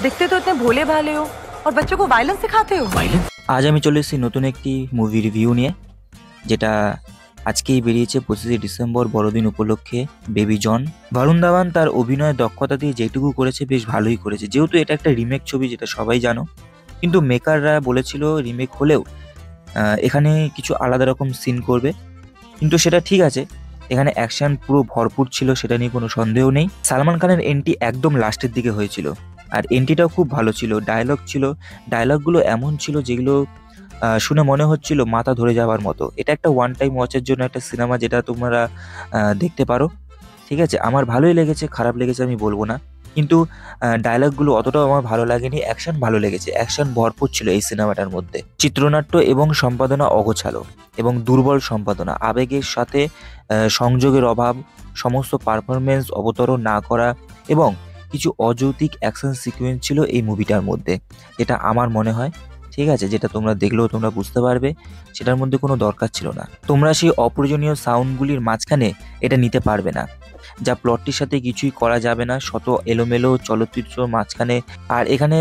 दिखते तो इतने भोले भाले हो और बच्चों को वायलेंस सिखाते हो। वायलेंस? আজ আমি চলে এসেছি নতুন একটি মুভি রিভিউ নিয়ে, যেটা আজকেই বেরিয়েছে 25শে ডিসেম্বর বড়দিন উপলক্ষে। বেবি জন। বরুণ ধাওয়ান তার অভিনয়ের দক্ষতা দিয়ে যেটুকু করেছে বেশ ভালোই করেছে, যেহেতু এটা একটা রিমেক ছবি, যেটা সবাই জানো। কিন্তু মেকাররা বলেছিল রিমেক হলেও এখানে কিছু আলাদা রকম সিন করবে, কিন্তু সেটা ঠিক আছে। এখানে অ্যাকশন পুরো ভরপুর ছিল, সেটা নিয়ে কোনো সন্দেহ নেই। সালমান খানের এন্ট্রি একদম লাস্টের দিকে হয়েছিল, আর এন্ট্রিটাও খুব ভালো ছিল। ডায়লগ ছিল, ডায়লগগুলো এমন ছিল যেগুলো শুনে মনে হচ্ছিল মাথা ধরে যাওয়ার মতো। এটা একটা ওয়ান টাইম ওয়াচের জন্য একটা সিনেমা, যেটা তোমরা দেখতে পারো। ঠিক আছে, আমার ভালোই লেগেছে, খারাপ লেগেছে আমি বলবো না, কিন্তু ডায়লগগুলো অতটাও আমার ভালো লাগেনি। অ্যাকশন ভালো লেগেছে, অ্যাকশন ভরপুর ছিল এই সিনেমাটার মধ্যে। চিত্রনাট্য এবং সম্পাদনা অগোছালো এবং দুর্বল সম্পাদনা, আবেগের সাথে সংযোগের অভাব, সমস্ত পারফরমেন্স অবতরণ না করা এবং কিছু অযৌক্তিক অ্যাকশন সিকোয়েন্স ছিল এই মুভিটার মধ্যে, যেটা আমার মনে হয়, ঠিক আছে, যেটা তোমরা দেখলেও তোমরা বুঝতে পারবে সেটার মধ্যে কোনো দরকার ছিল না। তোমরা সেই অপ্রয়োজনীয় সাউন্ডগুলির মাঝখানে এটা নিতে পারবে না, যা প্লটটির সাথে কিছুই করা যাবে না। শত এলোমেলো চলচ্চিত্র মাঝখানে। আর এখানে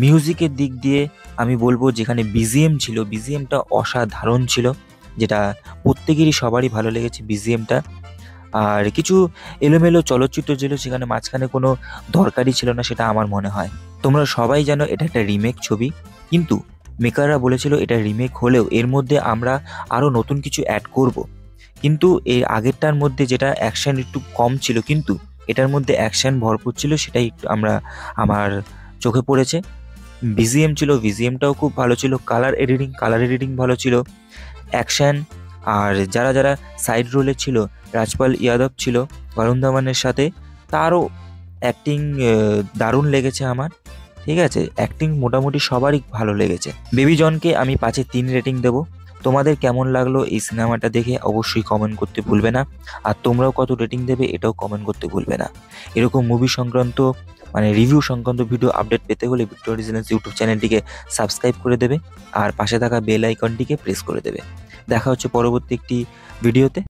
মিউজিকের দিক দিয়ে আমি বলবো, যেখানে বিজিএম ছিল, বিজিএমটা অসাধারণ ছিল, যেটা প্রত্যেকেরই সবারই ভালো লেগেছে বিজিএমটা। আর কিছু এলোমেলো চলচ্চিত্র ছিল, সেখানে মাঝখানে কোনো দরকারই ছিল না, সেটা আমার মনে হয়। তোমরা সবাই জানো এটা একটা রিমেক ছবি, কিন্তু মেকাররা বলেছিল এটা রিমেক হলেও এর মধ্যে আমরা আরও নতুন কিছু অ্যাড করব। কিন্তু এর আগেরটার মধ্যে যেটা অ্যাকশন একটু কম ছিল, কিন্তু এটার মধ্যে অ্যাকশন ভরপুর ছিল, সেটাই একটু আমার চোখে পড়েছে। বিজিএম ছিল, বিজিএমটাও খুব ভালো ছিল। কালার এডিটিং ভালো ছিল। অ্যাকশন, আর যারা যারা সাইড রোলে ছিল, রাজপাল ইয়াদব ছিল বরুণ ধাওয়ানের সাথে, তারও অ্যাক্টিং দারুণ লেগেছে আমার। ঠিক আছে, অ্যাক্টিং মোটামুটি সবারই ভালো লেগেছে। বেবি জনকে আমি 5-এ 3 রেটিং দেবো। তোমাদের কেমন লাগলো এই সিনেমাটা দেখে অবশ্যই কমেন্ট করতে ভুলবে না, আর তোমরাও কত রেটিং দেবে এটাও কমেন্ট করতে ভুলবে না। এরকম মুভি সংক্রান্ত রিভিউ সংক্রান্ত ভিডিও আপডেট পেতে হলে ভিক্টোরিয়া ডিজিনেস ইউটিউব চ্যানেলটিকে সাবস্ক্রাইব করে দেবে, আর পাশে থাকা বেল আইকনটিকে প্রেস করে দেবে। দেখা হচ্ছে পরবর্তী একটি ভিডিওতে।